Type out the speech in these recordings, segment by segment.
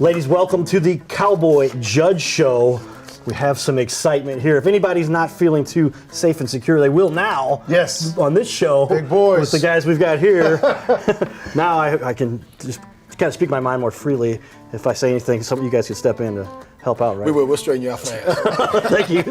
Ladies, welcome to the Cowboy Judge Show. We have some excitement here. If anybody's not feeling too safe and secure, they will now. Yes. On this show. Big boys. With the guys we've got here. Now I can just kind of speak my mind more freely. If I say anything, some of you guys can step in to help out, right? We will. We'll straighten you out fast. Thank you.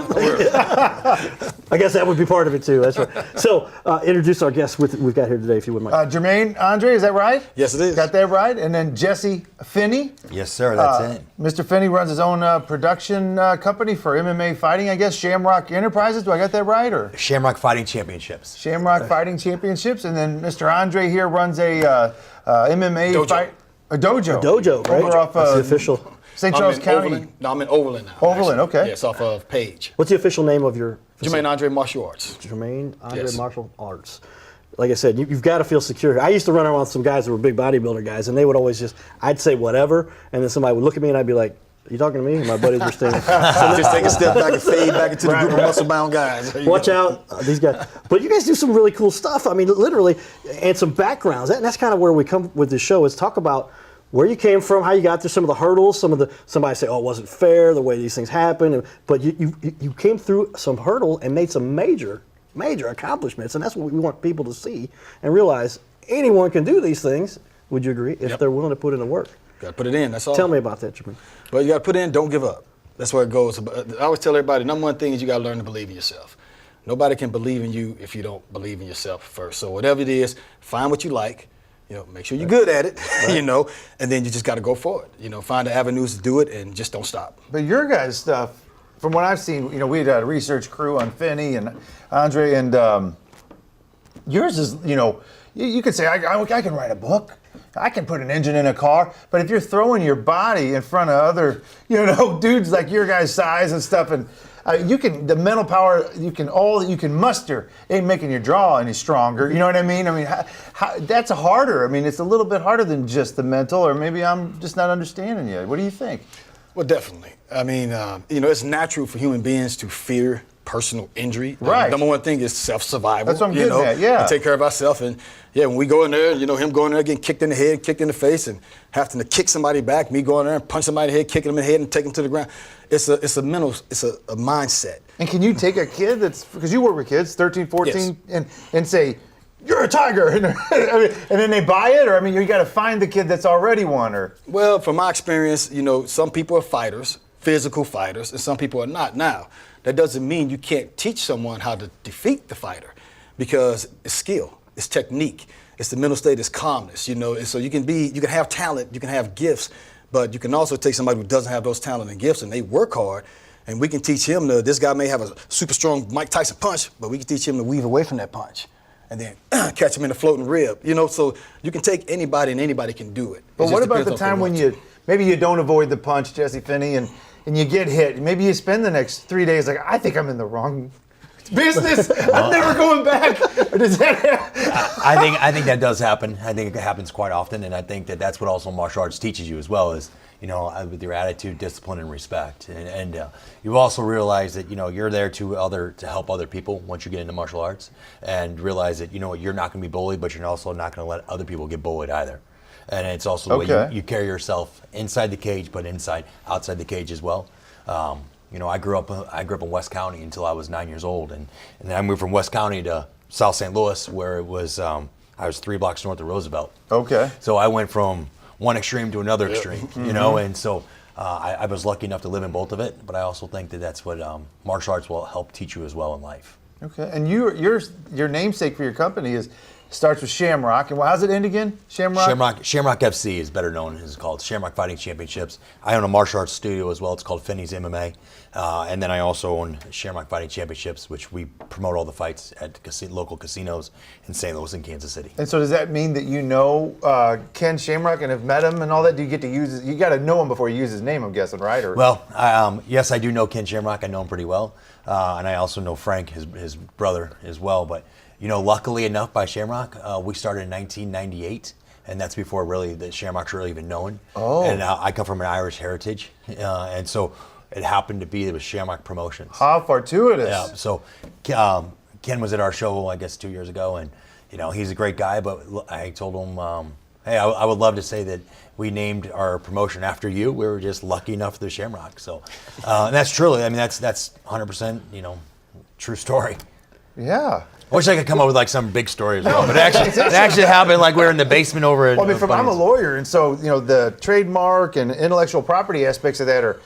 I guess that would be part of it too. That's right. So, introduce our guests we've got here today, if you wouldn't mind. Jermaine, Andre, is that right? Yes, it is. Got that right? And then Jesse Finney. Yes, sir. That's it. Mr. Finney runs his own production company for MMA fighting, I guess. Shamrock Enterprises. Do I got that right? Or Shamrock Fighting Championships. Shamrock Fighting Championships. And then Mr. Andre here runs a MMA Dojo. fight. A dojo. A dojo, right? Over off That's the official. St. Charles County. Overland. No, I'm in Overland now. Overland, actually. okay. Yes, off of Page. What's the official name of your Jermaine Andre Martial Arts. Jermaine Andre Yes. Martial Arts. Like I said, you've got to feel secure. I used to run around with some guys that were big bodybuilder guys, and they would always I'd say whatever, and then somebody would look at me and I'd be like, "Are you talking to me?" And my buddies were standing. Just take a step back and fade back into the group of muscle-bound guys. There you Watch go. out, these guys. But you guys do some really cool stuff. I mean, literally, and some backgrounds. That's kind of where we come with this show, is talk about where you came from, how you got through some of the hurdles, somebody say, "Oh, it wasn't fair the way these things happen," but you came through some hurdle and made some major accomplishments, and that's what we want people to see and realize. Anyone can do these things. Would you agree? If they're willing to put in the work. Got to put it in. That's all. Tell me about that, Jermaine. Well, you got to put in. Don't give up. That's where it goes. I always tell everybody, number one thing is you got to learn to believe in yourself. Nobody can believe in you if you don't believe in yourself first. So whatever it is, find what you like. Make sure you're good at it, Right. and then you just got to go for it. Find the avenues to do it and just don't stop. But your guys' stuff, from what I've seen, we had a research crew on Finney and Andre, and yours is, you could say, I can write a book. I can put an engine in a car. But if you're throwing your body in front of other, dudes like your guys' size and stuff, and the mental power all that you can muster ain't making your draw any stronger. You know what I mean? I mean, that's harder. I mean, it's a little bit harder than just the mental, or maybe I'm just not understanding you. What do you think? Well, definitely. I mean, it's natural for human beings to fear personal injury. Right. Number one thing is self-survival. That's what I'm getting at, yeah. And take care of ourselves. And when we go in there, him going there getting kicked in the head, kicked in the face, and having to kick somebody back, me going there and punch somebody in the head, kicking them in the head and taking them to the ground. It's a mental, it's a mindset. And can you take a kid because you work with kids, 13, 14, and say, "You're a tiger," and then they buy it? Or, I mean, you got to find the kid that's already one, or? Well, from my experience, some people are fighters, physical fighters, and some people are not. Now, that doesn't mean you can't teach someone how to defeat the fighter, because it's skill, it's technique, it's the mental state, it's calmness, And so you can have talent, you can have gifts, but you can also take somebody who doesn't have those talent and gifts and they work hard, and we can teach him this guy may have a super strong Mike Tyson punch, but we can teach him to weave away from that punch and then catch him in the floating rib, so you can take anybody and anybody can do it. But what about the time when maybe you don't avoid the punch, Jesse Finney, and you get hit? Maybe you spend the next 3 days like, I think I'm in the wrong business. I'm never going back. Or does that I think that does happen. I think it happens quite often, and I think that's what also martial arts teaches you as well, is with your attitude, discipline, and respect. And you also realize that you're there to help other people once you get into martial arts, and realize that you're not going to be bullied, but you're also not going to let other people get bullied either. And it's also the way you carry yourself inside the cage, but outside the cage as well. I grew up in West County until I was 9 years old, and then I moved from West County to South St. Louis, where it was I was 3 blocks north of Roosevelt. Okay. So I went from one extreme to another extreme, and so I was lucky enough to live in both of it. But I also think that's what martial arts will help teach you as well in life. Okay. And your namesake for your company starts with Shamrock. And how's it end again? Shamrock? Shamrock FC is better known as called Shamrock Fighting Championships. I own a martial arts studio as well. It's called Finney's MMA. And then I also own Shamrock Fighting Championships, which we promote all the fights at local casinos in St. Louis and Kansas City. And so does that mean that Ken Shamrock and have met him and all that? Do you get to use you got to know him before you use his name, I'm guessing, right? Or? Well, yes, I do know Ken Shamrock. I know him pretty well. And I also know Frank, his brother, as well. But luckily enough, by Shamrock, we started in 1998, and that's before really the Shamrock's really even known. Oh. And I come from an Irish heritage, and so it happened to be it was Shamrock Promotions. How fortuitous! Yeah. So Ken was at our show, I guess, 2 years ago, and he's a great guy. But I told him Hey, I would love to say that we named our promotion after you. We were just lucky enough for the Shamrock. So, and that's truly, I mean, that's 100%, true story. Yeah. I wish I could come up with like some big story as well, but it actually happened like we were in the basement over at. Well, I mean, I'm a lawyer, and so the trademark and intellectual property aspects of that are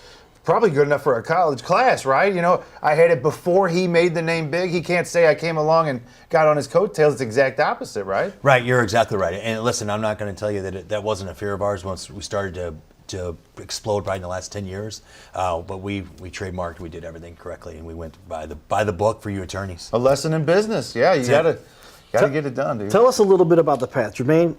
probably good enough for a college class, right? I had it before he made the name big. He can't say I came along and got on his coattails. It's the exact opposite, right? Right, you're exactly right. And listen, I'm not going to tell you that that wasn't a fear of ours once we started to explode probably in the last 10 years. But we trademarked, we did everything correctly, and we went by the book for you attorneys. A lesson in business. Yeah, you gotta get it done, dude. Tell us a little bit about the path, Jermaine.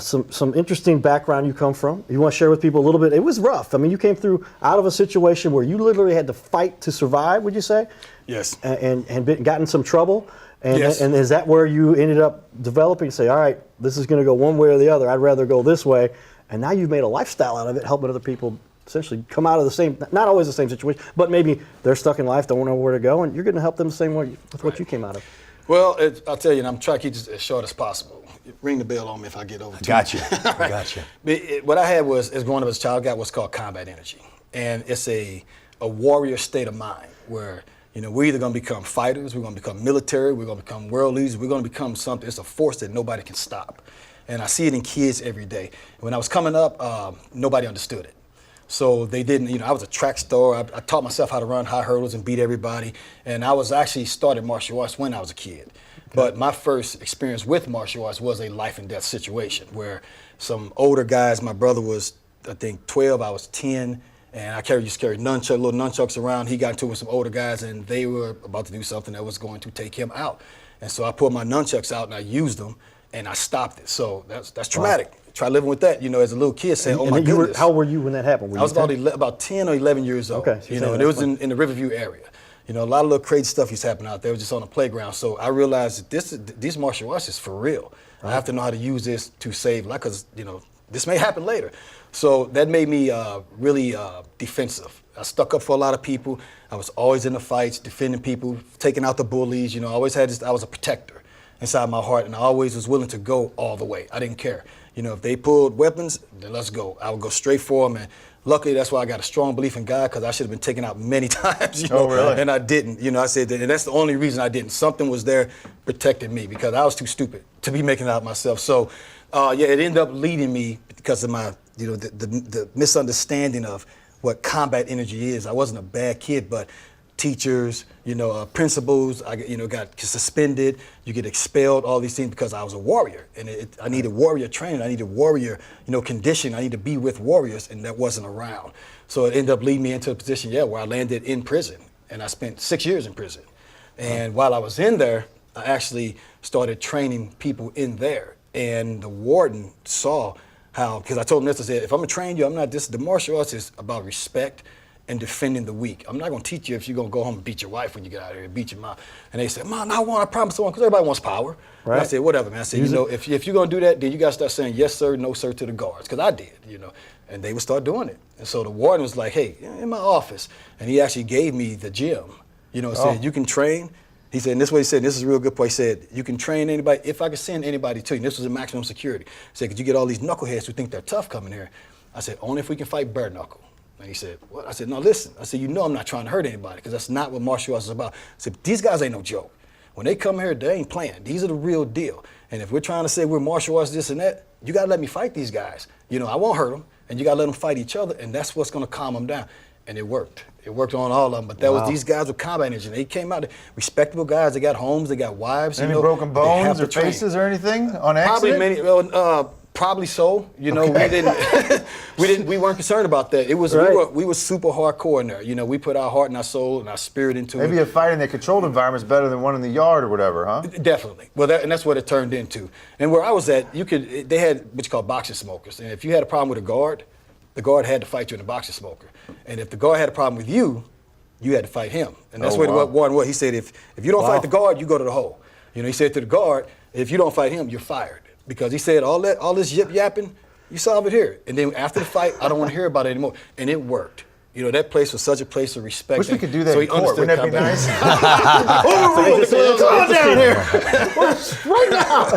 Some interesting background you come from. You want to share with people a little bit? It was rough. I mean, you came through out of a situation where you literally had to fight to survive. Would you say? Yes. And got in some trouble. And, Yes. and is that where you ended up developing? Say, all right, this is going to go one way or the other. I'd rather go this way. And now you've made a lifestyle out of it, helping other people essentially come out of the same, not always the same situation, but maybe they're stuck in life, don't know where to go, and you're going to help them the same way with what you came out of. Well, I'll tell you, and I'm trying to keep this as short as possible. Ring the bell on me if I get over. Gotcha. Right. Gotcha. What I had was, as growing up as a child, I got what's called combat energy, and it's a warrior state of mind where we're either going to become fighters, we're going to become military, we're going to become world leaders, we're going to become something. It's a force that nobody can stop, and I see it in kids every day. When I was coming up, nobody understood it. So they didn't, I was a track star. I taught myself how to run high hurdles and beat everybody. And I was actually started martial arts when I was a kid. But my first experience with martial arts was a life and death situation where some older guys, my brother was, I think, 12, I was 10, and I used to carry little nunchucks around. He got into it with some older guys, and they were about to do something that was going to take him out. And so I pulled my nunchucks out and I used them, and I stopped it. So that's traumatic. Wow. Try living with that, as a little kid saying, "Oh my goodness." How were you when that happened? I was about 10 or 11 years old. Okay. And it was in the Riverview area. A lot of little crazy stuff used to happen out there. It was just on the playground. So I realized that these martial arts is for real. I have to know how to use this to save life because, this may happen later. So that made me really defensive. I stuck up for a lot of people. I was always in the fights, defending people, taking out the bullies. I always had this, I was a protector inside my heart, and I always was willing to go all the way. I didn't care. If they pulled weapons, then let's go. I would go straight for them, and luckily that's why I got a strong belief in God, because I should have been taken out many times, Oh, really? And I didn't. I said that, and that's the only reason I didn't. Something was there protecting me because I was too stupid to be making it out myself. So, it ended up leading me because of my, the misunderstanding of what combat energy is. I wasn't a bad kid, but teachers, principals, I got suspended, you get expelled, all these things because I was a warrior. And I needed warrior training, I needed warrior, conditioning, I needed to be with warriors, and that wasn't around. So it ended up leading me into a position, where I landed in prison. And I spent 6 years in prison. And while I was in there, I actually started training people in there. And the warden saw how, because I told him this, I said, if I'm gonna train you, the martial arts is about respect and defending the weak. I'm not gonna teach you if you're gonna go home and beat your wife when you get out of here and beat your mom. And they said, "Mom, I promise I want," because everybody wants power. Right. And I said, whatever, man. I said, if you're gonna do that, then you gotta start saying yes, sir, no, sir to the guards, because I did, and they would start doing it. And so the warden was like, hey, in my office, and he actually gave me the gym, said, you can train. He said, and this is what he said, and this is a real good point. He said, you can train anybody, if I could send anybody to you, and this was a maximum security. He said, because you get all these knuckleheads who think they're tough coming here. I said, only if we can fight bare knuckle. And he said, what? I said, no, listen. I said, I'm not trying to hurt anybody, because that's not what martial arts is about. I said, these guys ain't no joke. When they come here, they ain't playing. These are the real deal. And if we're trying to say we're martial arts, this and that, you got to let me fight these guys. I won't hurt them, and you got to let them fight each other, and that's what's going to calm them down. And it worked. It worked on all of them. But that was these guys with combat energy. They came out, respectable guys. They got homes. They got wives. Any broken bones or faces or anything on accident? Probably so. We weren't concerned about that. It was we were super hardcore in there. We put our heart and our soul and our spirit into it. Maybe a fight in a controlled environment is better than one in the yard or whatever, huh? Definitely. Well, and that's what it turned into. And where I was at, they had what you call boxing smokers. And if you had a problem with the guard had to fight you in a boxing smoker. And if the guard had a problem with you, you had to fight him. And that's what Warren was. He said, if you don't fight the guard, you go to the hole. He said to the guard, if you don't fight him, you're fired. Because he said, all this yip yapping, you solve it here. And then after the fight, I don't want to hear about it anymore. And it worked. You know, that place was such a place of respect. Wish we could do that So in he court. Wouldn't that be understood nice? Overrule the club. Come on down here. Right now.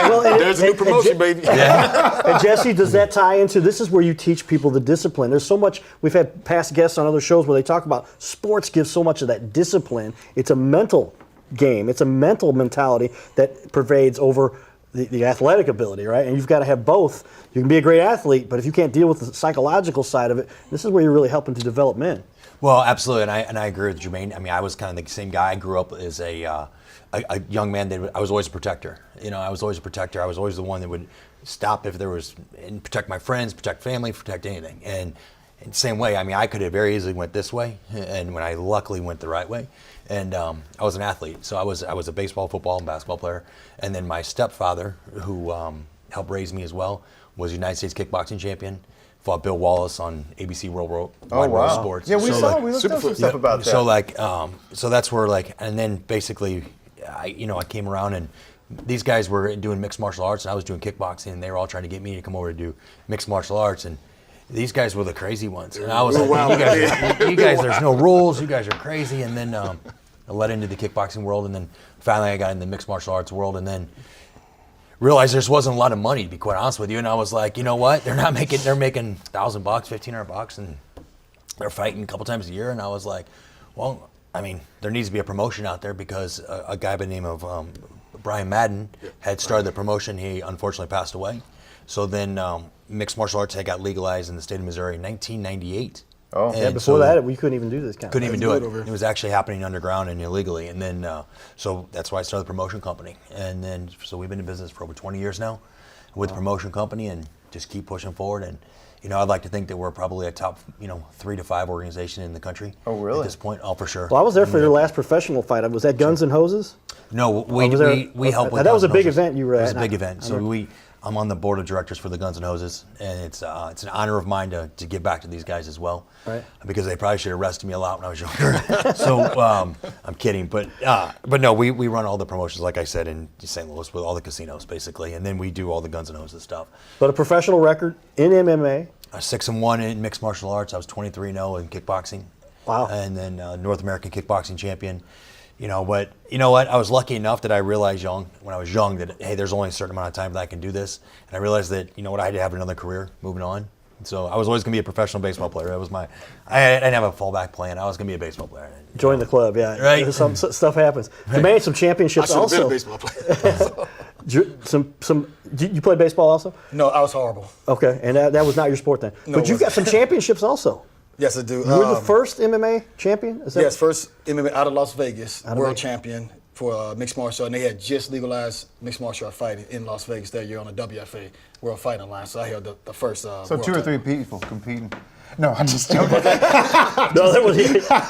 Well, There's a new promotion, baby. And Jesse, does that tie into, this is where you teach people the discipline. There's so much, we've had past guests on other shows where they talk about sports gives so much of that discipline. It's a mental game. It's a mental mentality that pervades over the athletic ability, right? And you've got to have both. You can be a great athlete, but if you can't deal with the psychological side of it, this is where you're really helping to develop men. Well, absolutely, and I agree with Jermaine. I mean, I was kind of the same guy. I grew up as a young man. I was always a protector. You know, I was always a protector. I was always the one that would stop if there was, and protect my friends, protect family, protect anything. And in the same way, I mean, I could have very easily went this way, and when I luckily went the right way. And I was an athlete, so I was a baseball, football, and basketball player. And then my stepfather, who helped raise me as well, was a United States kickboxing champion. Fought Bill Wallace on ABC World Sports. Yeah, we So, saw. like, We looked up some stuff about that. So like, so that's where like, and then basically, I came around and these guys were doing mixed martial arts and I was doing kickboxing and they were all trying to get me to come over to do mixed martial arts and these guys were the crazy ones and I was like, you guys, there's no rules, you guys are crazy. And then I led into the kickboxing world and then finally I got in the mixed martial arts world and then realized there wasn't a lot of money, to be quite honest with you. And I was like, you know what? They're making $1,000, $1,500, and they're fighting a couple times a year. And I was like, well, I mean, there needs to be a promotion out there because a guy by the name of Brian Madden had started the promotion. He unfortunately passed away. So then mixed martial arts had got legalized in the state of Missouri in 1998. Oh, Yeah, before that, we couldn't even do this kind Couldn't of even thing. do it. It was actually happening underground and illegally. And then, so that's why I started the promotion company. And then, so we've been in business for over 20 years now with the promotion company and just keep pushing forward. And, I'd like to think that we're probably a top, 3 to 5 organization in the country. Oh, really? At this point, oh, for sure. Well, I was there for your last professional fight. Was that Guns and Hoses? No, we was there- help with that was Guns a N' big Hoses. event you were It was at. a big event. So I'm on the board of directors for the Guns N' Hoses, and it's an honor of mine to give back to these guys as well. Right. Because they probably should have arrested me a lot when I was younger. So I'm kidding, but no, we run all the promotions, like I said, in St. Louis with all the casinos basically, and then we do all the Guns N' Hoses stuff. But a professional record in MMA. 6-1 in mixed martial arts. I was 23-0 in kickboxing. Wow. And then North American kickboxing champion. But you know what? I was lucky enough that I realized when I was young that, hey, there's only a certain amount of time that I can do this. And I realized that, I had to have another career moving on. And so I was always going to be a professional baseball player. That was I didn't have a fallback plan. I was going to be a baseball player. Join the club, yeah. Right. Some stuff happens. You made some I championships should have been a also. baseball player. You played baseball also? No, I was horrible. Okay, and that was not your sport then. No, But you it got some championships also. Yes, I do. You were the first MMA champion? Is that Yes, first MMA out of Las Vegas, of world Vegas. champion for mixed martial art. And they had just legalized mixed martial art fighting in Las Vegas that year on the WFA World Fighting Line. So I held the first. So world 2 or 3 title. people competing. No, I'm just joking. No, that was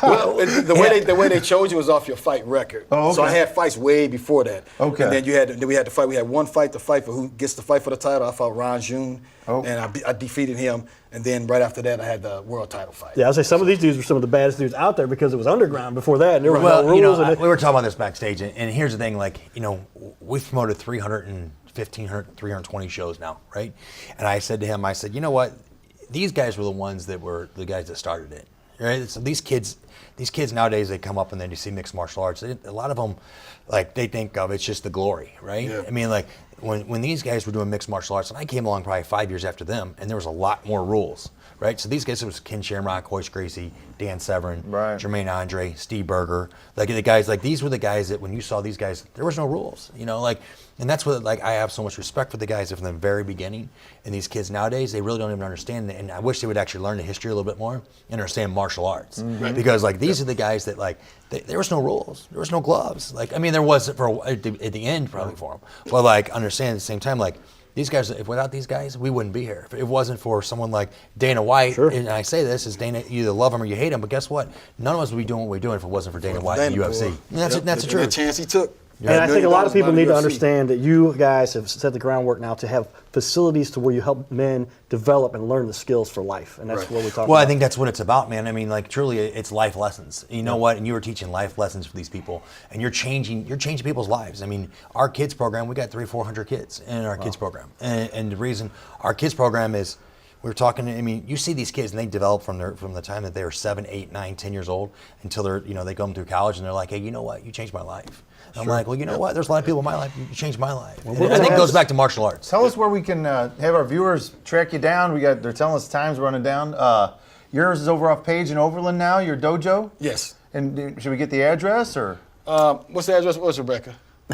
Well, the way they chose you was off your fight record. Oh, So I okay. had fights way before that. Okay. And then we had to fight. We had one fight to fight for who gets the fight for the title. I fought Ron June, Oh. and I defeated him. And then right after that, I had the world title fight. Yeah, I was say some of these dudes were some of the baddest dudes out there because it was underground before that, and there were Well, no rules. and we were talking about this backstage, and here's the thing, we've promoted 320 shows now, right? And I said to him, you know what? These guys were the ones that were the guys that started it, right? So these kids nowadays, they come up and then you see mixed martial arts. A lot of them, they think of it's just the glory, right? Yeah. I mean, when these guys were doing mixed martial arts, and I came along probably 5 years after them, and there was a lot more rules, right? So these guys, it was Ken Shamrock, Hoist Gracie, Dan Severn, Right. Jermaine Andre, Steve Berger, the guys, these were the guys that when you saw these guys, there was no rules, and that's what, I have so much respect for the guys from the very beginning. And these kids nowadays, they really don't even understand it. And I wish they would actually learn the history a little bit more and understand martial arts. Mm-hmm. Because, these are the guys that, there was no rules. There was no gloves. There was at the end probably for them. But, understand at the same time, these guys, without these guys, we wouldn't be here. If it wasn't for someone like Dana White, Sure. and I say this, is Dana, you either love him or you hate him, but guess what? None of us would be doing what we're doing if it wasn't for Dana White and Dana, UFC. boy. And that's the And truth. that chance he took. And I think a lot of people need to UFC. understand that you guys have set the groundwork now to have facilities to where you help men develop and learn the skills for life, and that's Right. what we're talking Well, about. I think that's what it's about, man. I mean, truly, it's life lessons. You know what? And you were teaching life lessons for these people, and you're changing people's lives. I mean, our kids program, we got 300-400 kids in our kids program, and the reason our kids program is, we were talking. I mean, you see these kids, and they develop from the time that they were 7, 8, 9, 10 years old until they're they come through college, and they're like, hey, you know what? You changed my life. And I'm like, well, you know what? There's a lot of people in my life. You changed my life. And I think it goes back to martial arts. Tell us where we can have our viewers track you down. They're telling us time's running down. Yours is over off Page in Overland now. Your dojo. Yes. And should we get the address or? What's the address? What's Rebecca? He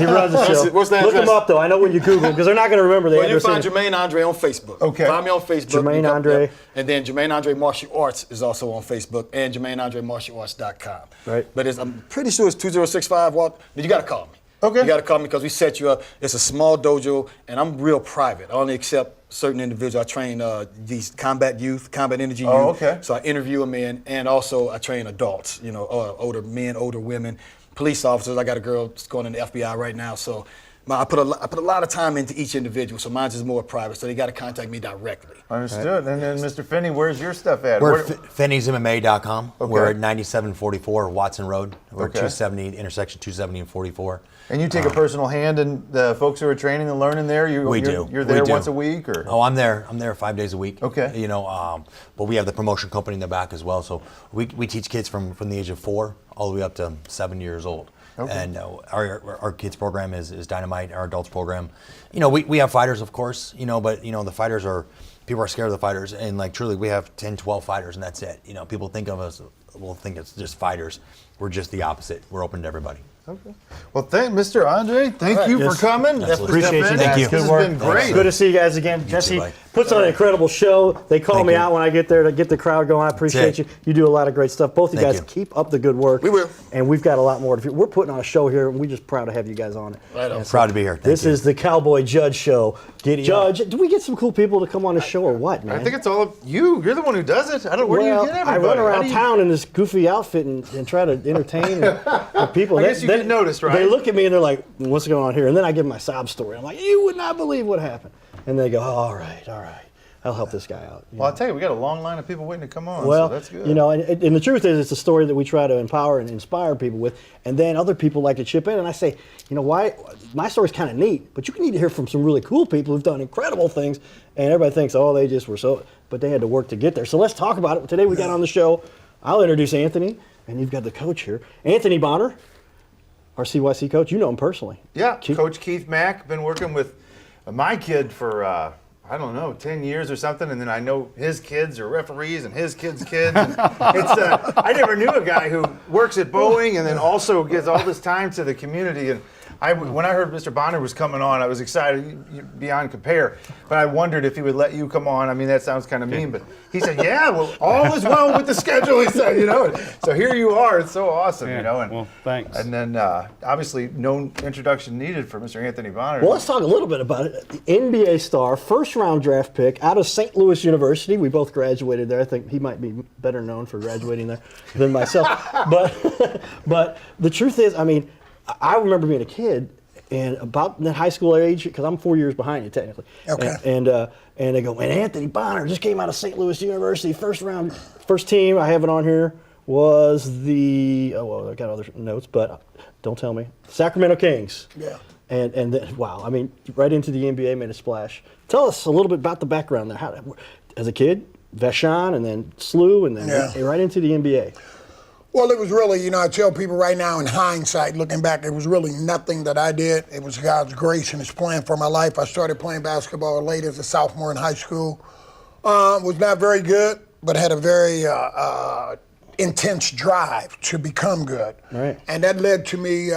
runs the show. What's the Look address? him up, though. I know when you Google because they're not going to remember the Well, you address. find Jermaine Andre on Facebook. Okay. Find me on Facebook. Jermaine You come- Andre. yep. And then Jermaine Andre Martial Arts is also on Facebook and JermaineAndreMartialArts.com. Right. But I'm pretty sure it's 2065, Walt. But you got to call me. Okay. You got to call me because we set you up. It's a small dojo, and I'm real private. I only accept certain individuals. I train these combat youth, combat energy youth. Oh, okay. So I interview them in, and also I train adults, older men, older women, police officers. I got a girl that's going in the FBI right now. So I put a lot of time into each individual. So mine's is more private. So they got to contact me directly. Understood. And then Mr. Finney, where's your stuff at? We're at Finney'sMMA.com. Okay. We're at 9744 Watson Road. We're Okay. at 270, intersection 270 and 44. And you take a personal hand in the folks who are training and learning there? We You're do. there We do. once a week? Or? Oh, I'm there 5 days a week. Okay. But we have the promotion company in the back as well. So we teach kids from the age of 4 all the way up to 7 years old. Okay. And our kids program is dynamite. Our adults program, we have fighters, of course, but the fighters people are scared of the fighters, and like truly we have 10, 12 fighters, and that's it. People think of us, will think it's just fighters. We're just the opposite. We're open to everybody. Okay. Well, Mr. Andre, thank you Yes. for coming. Absolutely. Appreciate you. Thank you. This has been great. Good to see you guys again. Jesse buddy. puts on an incredible show. They call Thank me you. out when I get there to get the crowd going. I appreciate That's you. it. You do a lot of great stuff. Both of you Thank guys you. keep up the good work. We will. And we've got a lot more to do. We're putting on a show here, and we're just proud to have you guys on it. Right on. And Proud to be here. Thank This you. is the Cowboy Judge Show. Judge, do we get some cool people to come on the show or what, man? I think it's all of you. You're the one who does it. Where do you get everybody? I run How around do you- town in this goofy outfit and try to entertain the people. I guess you get noticed, right? They look at me and they're like, "What's going on here?" And then I give them my sob story. I'm like, "You would not believe what happened." And they go, oh, "All right, I'll help this guy out." Well, I'll tell you, we got a long line of people waiting to come on, Well, so that's good. and the truth is, it's a story that we try to empower and inspire people with, and then other people like to chip in. And I say, why? My story's kind of neat, but you need to hear from some really cool people who've done incredible things. And everybody thinks, oh, they just were so, but they had to work to get there. So let's talk about it. Today we got on the show. I'll introduce Anthony, and you've got the coach here, Anthony Bonner, our CYC coach. You know him personally. Yeah, Coach Keith Mack, been working with my kid for, I don't know, 10 years or something, and then I know his kids are referees and his kids' kids. And I never knew a guy who works at Boeing and then also gives all this time to the community. And when I heard Mr. Bonner was coming on, I was excited beyond compare. But I wondered if he would let you come on. I mean, that sounds kind of mean, but he said, "Yeah, well, all is well with the schedule." He said, So here you are. It's so awesome, And, well, thanks. And then obviously no introduction needed for Mr. Anthony Bonner. Well, let's talk a little bit about it. The NBA star, first-round draft pick out of St. Louis University. We both graduated there. I think he might be better known for graduating there than myself. But the truth is, I remember being a kid and about the high school age, because I'm 4 years behind you technically. Okay. And they go, man, Anthony Bonner just came out of St. Louis University, first team. I have it on here was I got other notes, but don't tell me. Sacramento Kings. Yeah. And then, wow, right into the NBA, made a splash. Tell us a little bit about the background there. How, as a kid, Vashon, and then SLU, and then right into the NBA. Well, it was really, I tell people right now in hindsight, looking back, it was really nothing that I did. It was God's grace and His plan for my life. I started playing basketball late as a sophomore in high school. Was not very good, but had a very intense drive to become good. Right. And that led to me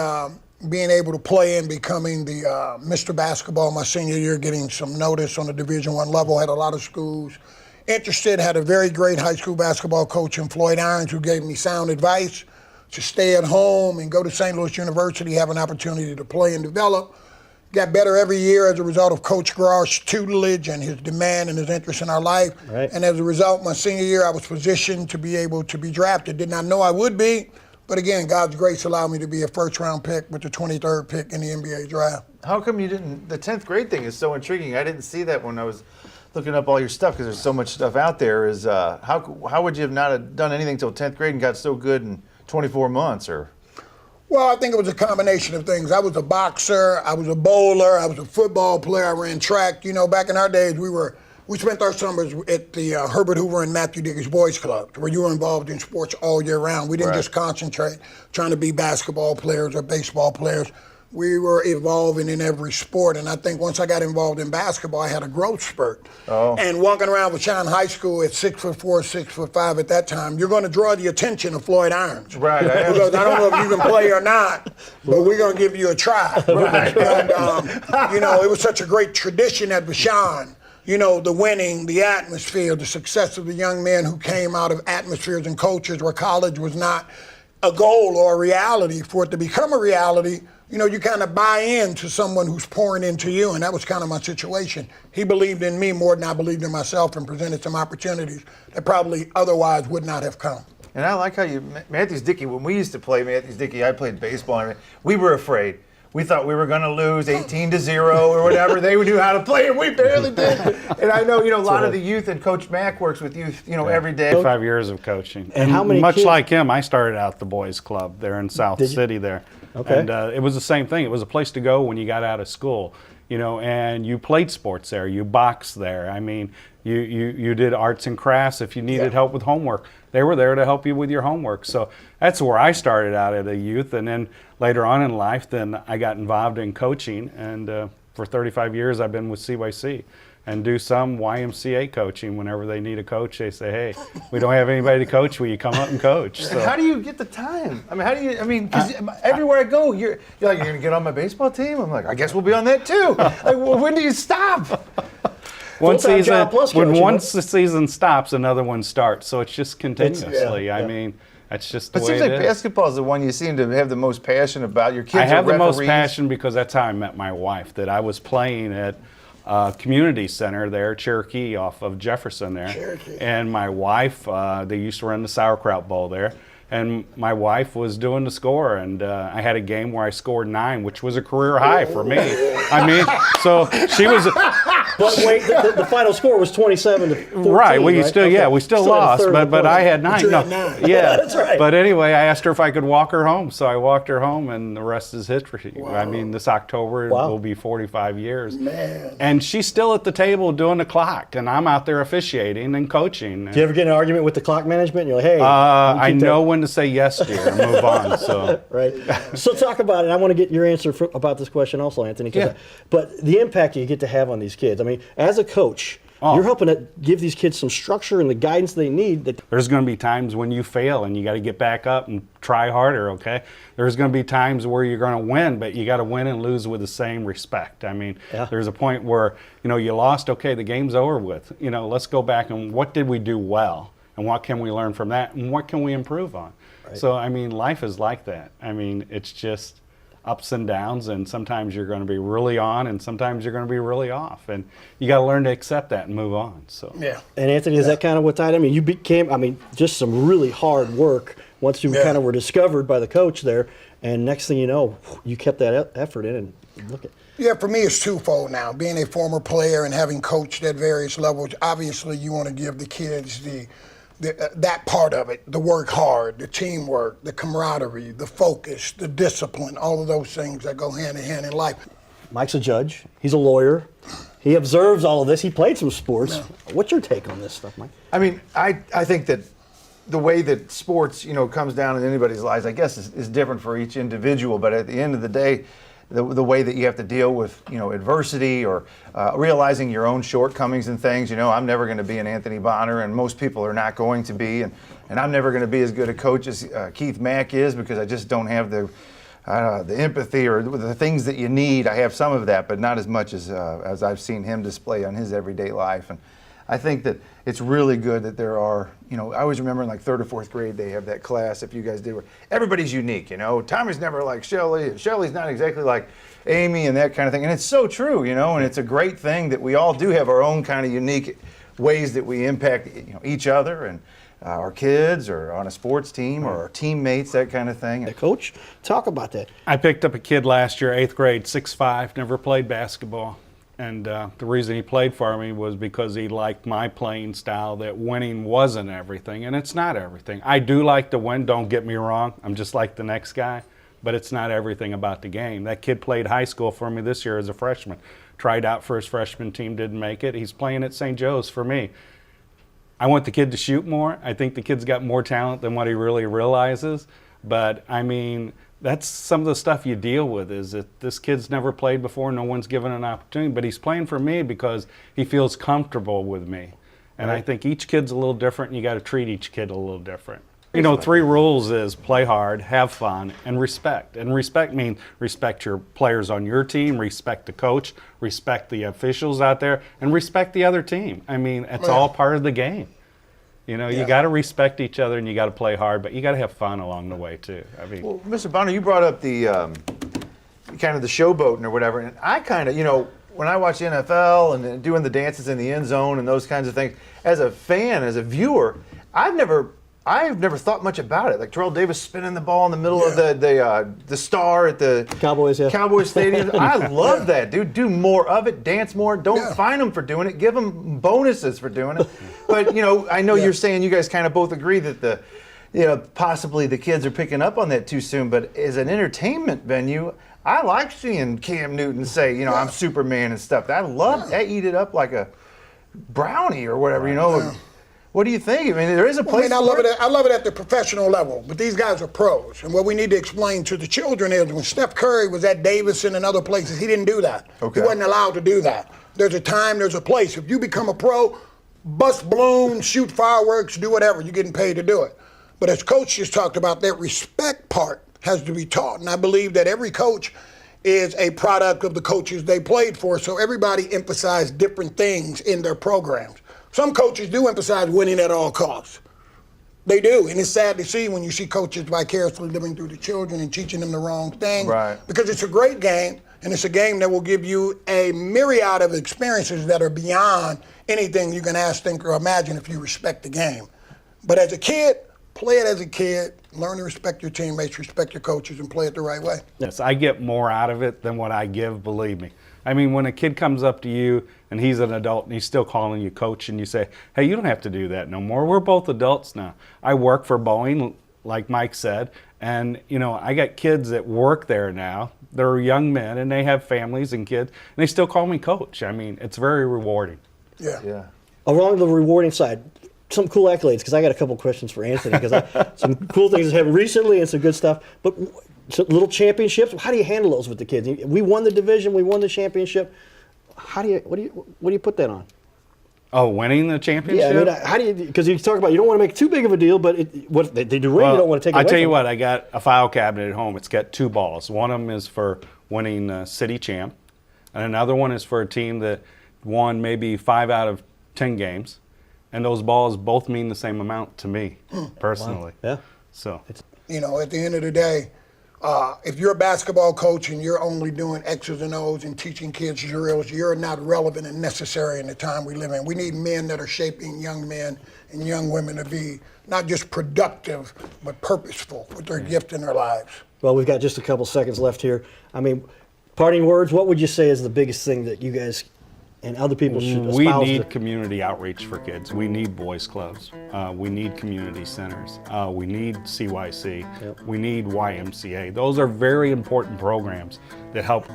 being able to play and becoming the Mr. Basketball my senior year, getting some notice on the Division I level. Had a lot of schools interested, had a very great high school basketball coach in Floyd Irons who gave me sound advice to stay at home and go to St. Louis University, have an opportunity to play and develop. Got better every year as a result of Coach Grosh's tutelage and his demand and his interest in our life. Right. And as a result, my senior year, I was positioned to be able to be drafted. Did not know I would be, but again, God's grace allowed me to be a first-round pick with the 23rd pick in the NBA draft. How come you didn't? The 10th grade thing is so intriguing. I didn't see that when I was looking up all your stuff because there's so much stuff out there. Is how would you have not have done anything till 10th grade and got so good in 24 months? Or Well, I think it was a combination of things. I was a boxer, I was a bowler, I was a football player, I ran track. Back in our days, we we spent our summers at the Herbert Hoover and Matthew Diggers Boys Club, where you were involved in sports all year round. We didn't just concentrate trying to be basketball players or baseball players. We were evolving in every sport, and I think once I got involved in basketball, I had a growth spurt. And walking around with Sean High School at 6'4", 6'5" at that time, you're going to draw the attention of Floyd Irons. Right. Because I don't know if you can play or not, but we're going to give you a try. Right. And, you know, it was such a great tradition at Vashon. You know, the winning, the atmosphere, the success of the young men who came out of atmospheres and cultures where college was not a goal or a reality. For it to become a reality, you know, you kind of buy into someone who's pouring into you, and that was kind of my situation. He believed in me more than I believed in myself and presented some opportunities that probably otherwise would not have come. And I like how Matthews Dickey, when we used to play Matthews Dickey, I played baseball, and we were afraid. We thought we were going to lose 18-0 or whatever. They knew how to play, and we barely did. And I know, you know, a lot of the youth, and Coach Mack works with youth, you know, every day. 5 years of coaching. And how many much kids? like him, I started out the boys' club there in South City there. Okay. And it was the same thing. It was a place to go when you got out of school, you know, and you played sports there, you boxed there. I mean, you did arts and crafts if you needed help with homework. They were there to help you with your homework. So that's where I started out as a youth. And then later on in life, then I got involved in coaching. And for 35 years, I've been with CYC. And do some YMCA coaching. Whenever they need a coach, they say, hey, we don't have anybody to coach, will you come up and coach? So, How do you get the time? I mean, how do you, because everywhere I go, you're like, you're going to get on my baseball team? I'm like, I guess we'll be on that too. Like, well, when do you stop? one Full-time season, job plus when coaching, once the season stops, another one starts. So it's just continuously. yeah. I mean, that's just the It way seems it like is. basketball is the one you seem to have the most passion about. Your kids I have are the most referees. passion because that's how I met my wife. That I was playing at community center there, Cherokee, off of Jefferson there. Cherokee. And my wife, they used to run the sauerkraut bowl there. And my wife was doing the score, and I had a game where I scored 9, which was a career high for me. I mean, so she was. But wait, the final score was 27-14. Right, we still, Okay. yeah, we still had a lost, third of the but I points. had 9. you No, had 9. yeah, That's right. But anyway, I asked her if I could walk her home, so I walked her home, and the rest is history. I mean, this October will be 45 years, Man. and she's still at the table doing the clock, and I'm out there officiating and coaching. Do you ever get in an argument with the clock management? You're like, hey, I keep that- know when to say yes, dear, and move on. So. Right. So talk about it. I want to get your answer about this question also, Anthony. Yeah. But the impact you get to have on these kids. I mean, as a coach, you're helping to give these kids some structure and the guidance they need. There's going to be times when you fail and you got to get back up and try harder, okay? There's going to be times where you're going to win, but you got to win and lose with the same respect. I mean, there's a point where, you know, you lost, okay, the game's over with. You know, let's go back and what did we do well? And what can we learn from that? And what can we improve on? Right. So, I mean, life is like that. I mean, it's just ups and downs, and sometimes you're going to be really on and sometimes you're going to be really off, and you got to learn to accept that and move on. So Yeah. And Anthony, is that kind of what tied? I mean, you became, just some really hard work once you kind of were discovered by the coach there, and next thing you know, you kept that effort in and look at. Yeah, for me, it's twofold now. Being a former player and having coached at various levels, obviously you want to give the kids that part of it, the work hard, the teamwork, the camaraderie, the focus, the discipline, all of those things that go hand in hand in life. Mike's a judge. He's a lawyer. He observes all of this. He played some sports. What's your take on this stuff, Mike? I mean, I think that the way that sports, you know, comes down in anybody's lives, I guess, is different for each individual. But at the end of the day, the way that you have to deal with, you know, adversity or realizing your own shortcomings and things. You know, I'm never going to be an Anthony Bonner, and most people are not going to be. And I'm never going to be as good a coach as Keith Mack is, because I just don't have the empathy or the things that you need. I have some of that, but not as much as I've seen him display on his everyday life. And I think that it's really good that there are, you know, I always remember in like 3rd or 4th grade, they have that class, if you guys did, where everybody's unique, you know. Tommy's never like Shelly, and Shelly's not exactly like Amy, and that kind of thing. And it's so true, you know, and it's a great thing that we all do have our own kind of unique ways that we impact, you know, each other and our kids, or on a sports team, or our teammates, that kind of thing. Coach, talk about that. I picked up a kid last year, 8th grade, 6'5", never played basketball. And the reason he played for me was because he liked my playing style, that winning wasn't everything, and it's not everything. I do like to win, don't get me wrong. I'm just like the next guy. but it's not everything about the game. That kid played high school for me this year as a freshman. Tried out for his freshman team, didn't make it. He's playing at St. Joe's for me. I want the kid to shoot more. I think the kid's got more talent than what he really realizes. But, I mean, that's some of the stuff you deal with, is that this kid's never played before. No one's given an opportunity. But he's playing for me because he feels comfortable with me. And I think each kid's a little different, and you got to treat each kid a little different. You know, 3 rules is play hard, have fun, and respect. And respect means respect your players on your team, respect the coach, respect the officials out there, and respect the other team. I mean, it's all part of the game. You know, you got to respect each other, and you got to play hard, but you got to have fun along the way too. I mean, Well, Mr. Bonner, you brought up the kind of the showboating or whatever, and I kind of, you know, when I watch the NFL and doing the dances in the end zone and those kinds of things, as a fan, as a viewer, I've never thought much about it. Like Terrell Davis spinning the ball in the middle of the star at the Cowboys, Cowboys Stadium. I love that, dude. Do more of it. Dance more. Don't fine them for doing it. Give them bonuses for doing it. But you know, I know you're saying you guys kind of both agree that possibly the kids are picking up on that too soon. But as an entertainment venue, I like seeing Cam Newton say, you know, I'm Superman and stuff. I love that. Eat it up like a brownie or whatever, you know. What do you think? I mean, there is a place. I love it. I love it at the professional level, but these guys are pros. And what we need to explain to the children is, when Steph Curry was at Davidson and other places, he didn't do that. Okay. He wasn't allowed to do that. There's a time, there's a place. If you become a pro, bust balloons, shoot fireworks, do whatever. You're getting paid to do it. But as Coach just talked about, that respect part has to be taught. And I believe that every coach is a product of the coaches they played for. So everybody emphasized different things in their programs. Some coaches do emphasize winning at all costs. They do, and it's sad to see when you see coaches vicariously living through the children and teaching them the wrong thing. Right. Because it's a great game, and it's a game that will give you a myriad of experiences that are beyond anything you can ask, think, or imagine if you respect the game. But as a kid, play it as a kid, learn to respect your teammates, respect your coaches, and play it the right way. yes, I get more out of it than what I give, believe me. I mean, when a kid comes up to you and he's an adult and he's still calling you coach, and you say, hey, you don't have to do that no more. We're both adults now. I work for Boeing, like Mike said, and, you know, I got kids that work there now. They're young men, and they have families and kids, and they still call me coach. I mean, it's very rewarding. Yeah. Along the rewarding side, some cool accolades, because I got a couple questions for Anthony, because some cool things that happened recently and some good stuff. But so little championships, how do you handle those with the kids? We won the division, we won the championship. What do you put that on? Oh, winning the championship? Yeah, I mean, how do you? Because you talk about you don't want to make too big of a deal, but what they do win, you don't want to take. I away tell you from what, I got a file cabinet at home. It's got 2 balls. One of them is for winning city champ, and another one is for a team that won maybe 5 out of 10 games. And those balls both mean the same amount to me, personally. Yeah. So. You know, at the end of the day, if you're a basketball coach and you're only doing X's and O's and teaching kids drills, you're not relevant and necessary in the time we live in. We need men that are shaping young men and young women to be not just productive, but purposeful with their gift in their lives. Well, we've got just a couple seconds left here. I mean, parting words. What would you say is the biggest thing that you guys and other people should espouse? We need community outreach for kids. We need boys clubs. We need community centers. We need CYC. Yep. We need YMCA. Those are very important programs that help.